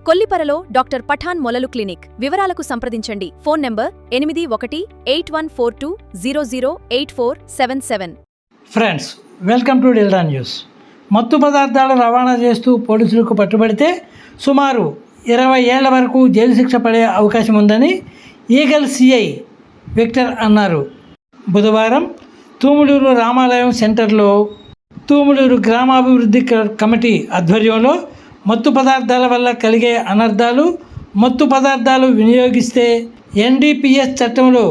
కొల్లిపరలో doctor Pathan మొలలు clinic. వివరాలకు సంప్రదించండి. Phone number 818142008477. Friends, welcome to delta news. మత్తు పదార్థాల రవాణా చేస్తూ పోలీసులకు పట్టుబడితే సుమారు 20 ఏళ్ల వరకు జైలు శిక్ష పడే అవకాశం ఉందని ఈగల్ సిఐ విక్టర్ అన్నారు. బుధవారం తూములూరు రామాలయం సెంటర్లో తూములూరు గ్రామాభివృద్ధి కమిటీ ఆధ్వర్యంలో మత్తు పదార్థాల వల్ల కలిగే అనర్థాలు, మత్తు పదార్థాలు వినియోగిస్తే ఎన్డీపీఎస్ చట్టంలో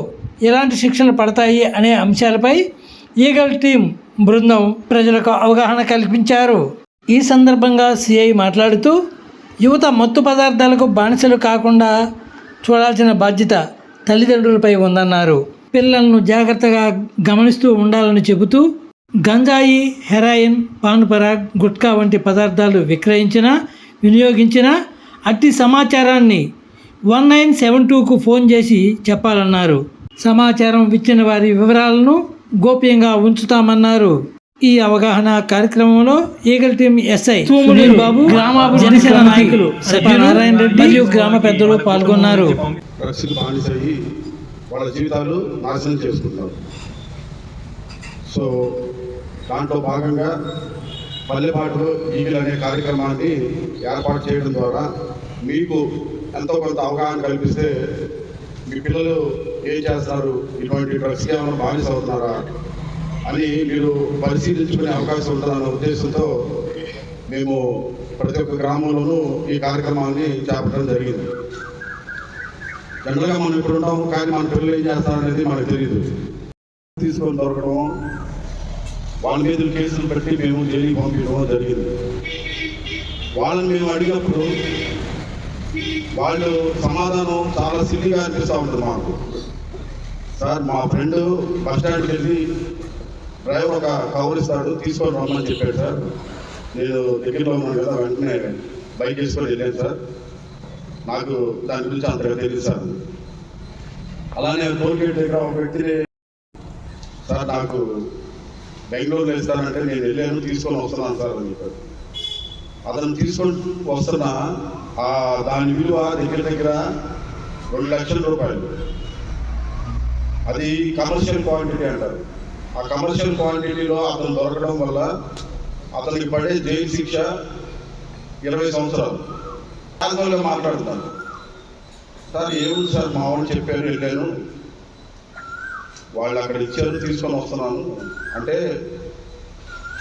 ఎలాంటి శిక్షలు పడతాయి అనే అంశాలపై ఈగల్ టీం బృందం ప్రజలకు అవగాహన కల్పించారు. ఈ సందర్భంగా సిఐ మాట్లాడుతూ యువత మత్తు పదార్థాలకు బానిసలు కాకుండా చూడాల్సిన బాధ్యత తల్లిదండ్రులపై ఉందన్నారు. పిల్లలను జాగ్రత్తగా గమనిస్తూ ఉండాలని చెబుతూ గంజాయి, హెరాయిన్, పాన్ పరాగ్, గుట్కా వంటి పదార్థాలు విక్రయించినా, వినియోగించినా అట్టి సమాచారాన్ని 1972కు ఫోన్ చేసి చెప్పాలన్నారు. సమాచారం ఇచ్చిన వారి వివరాలను గోప్యంగా ఉంచుతామన్నారు. ఈ అవగాహన కార్యక్రమంలో ఈగల్ టీం ఎస్ఐ సునీల్ బాబు, గ్రామాభివృద్ధి నాయకులు సత్యనారాయణ రెడ్డి మరియు గ్రామ పెద్దలు పాల్గొన్నారు. వాళ్ళ జీవితాలు నాశనం చేసుకుంటారు. సో దాంట్లో భాగంగా పల్లెపాటులో ఈగల్ అనే కార్యక్రమాన్ని ఏర్పాటు చేయడం ద్వారా మీకు ఎంతో కొంత అవగాహన కల్పిస్తే మీ పిల్లలు ఏం చేస్తారు, ఇటువంటి డ్రగ్స్కి ఏమైనా బానిస అవుతున్నారా అని మీరు పరిశీలించుకునే అవకాశం ఉంటుందన్న ఉద్దేశంతో మేము ప్రతి ఒక్క గ్రామంలోనూ ఈ కార్యక్రమాన్ని చేపట్టడం జరిగింది. జనరల్గా మనం ఇప్పుడు ఉంటాము, కానీ మన పిల్లలు ఏం చేస్తారనేది మనకు తెలియదు. తీసుకొని దొరకడం, వాళ్ళ మీద కేసులు పెట్టి మేము జైలుకి పంపించడం జరిగింది. వాళ్ళని మేము అడిగినప్పుడు వాళ్ళు సమాధానం చాలా సిల్లీగా అనిపిస్తూ ఉంటుంది మాకు. సార్, మా ఫ్రెండ్ బస్ స్టాండ్కి వెళ్ళి డ్రైవర్ ఒక కవర్ ఇస్తాడు, తీసుకొని రమ్మని చెప్పాడు సార్. నేను దగ్గరలో ఉన్నాను కదా, వెంటనే బైక్ వేసుకొని వెళ్ళాను సార్. నాకు దాని గురించి అంతగా తెలియదు సార్. అలానే టోల్గేట్ దగ్గర ఒక వ్యక్తిని, సార్ నాకు బెంగళూరులో వెళ్తానంటే నేను వెళ్ళాను, తీసుకొని వస్తున్నాను సార్ అని చెప్పాడు. అతను తీసుకొని వస్తున్నా దాని విలువ దగ్గర దగ్గర 2 లక్షల రూపాయలు. అది కమర్షియల్ క్వాంటిటీ అంటారు. ఆ కమర్షియల్ క్వాంటిటీలో అతను దొరకడం వల్ల అతనికి పడే జైలు శిక్ష 20 సంవత్సరాలు. రాజధానిలో మాట్లాడుతాను, సార్ ఏముంది సార్, మా వాళ్ళు చెప్పారు, వెళ్ళాను, వాళ్ళు అక్కడ ఇచ్చారు, తీసుకొని వస్తున్నాను అంటే.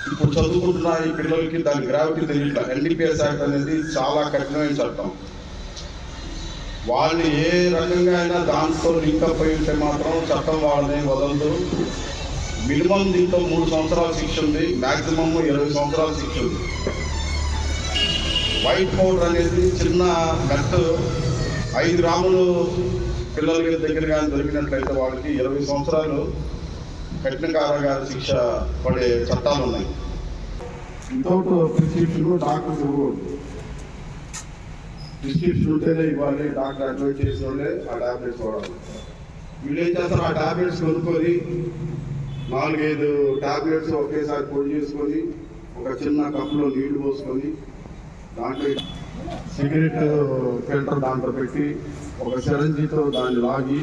ఇప్పుడు చదువుకుంటున్న ఈ పిల్లలకి దాని గ్రావిటీ తెలియట్లా. ఎన్డీపీఎస్ యాక్ట్ అనేది చాలా కఠినమైన చట్టం. వాళ్ళని ఏ రకంగా అయినా దాంతో లింకప్ అయి ఉంటే మాత్రం చట్టం వాళ్ళని వదలదు. మినిమం దీంట్లో 3 సంవత్సరాల శిక్ష ఉంది, మ్యాక్సిమం 20 సంవత్సరాల శిక్ష ఉంది. వైట్ పౌడర్ అనేది చిన్న మెట్ 5 గ్రాములు పిల్లలకి దగ్గర కానీ దొరికినట్లయితే వాళ్ళకి 20 సంవత్సరాలు కఠిన కారాగార శిక్ష పడే చట్టాలు ఉన్నాయి. వితౌట్ ప్రిస్క్రిప్షన్ డాక్టర్ ఇవ్వకూడదు. ప్రిస్క్రిప్షన్ ఉంటేనే ఇవ్వాలి. డాక్టర్ అడ్వైజ్ చేసిన వాళ్ళే ఆ ట్యాబ్లెట్స్ వాడాలి. వీళ్ళు ఏం చేస్తారు, ఆ ట్యాబ్లెట్స్ కొనుక్కొని 4-5 ట్యాబ్లెట్స్ ఒకేసారి పొడి చేసుకొని ఒక చిన్న కప్పులో నీళ్లు పోసుకొని దాంట్లో సిగరెట్ ఫిల్టర్ దాంట్లో పెట్టి ఒక సిరంజితో దాన్ని లాగి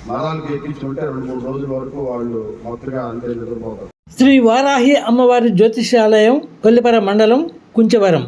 నరాలకు ఎక్కించుకుంటే 2-3 రోజుల వరకు వాళ్ళు మొత్తగా అంతే నిద్రపోతారు. శ్రీ వారాహి అమ్మవారి జ్యోతిషాలయం, కొల్లిపర మండలం, కుంచవరం.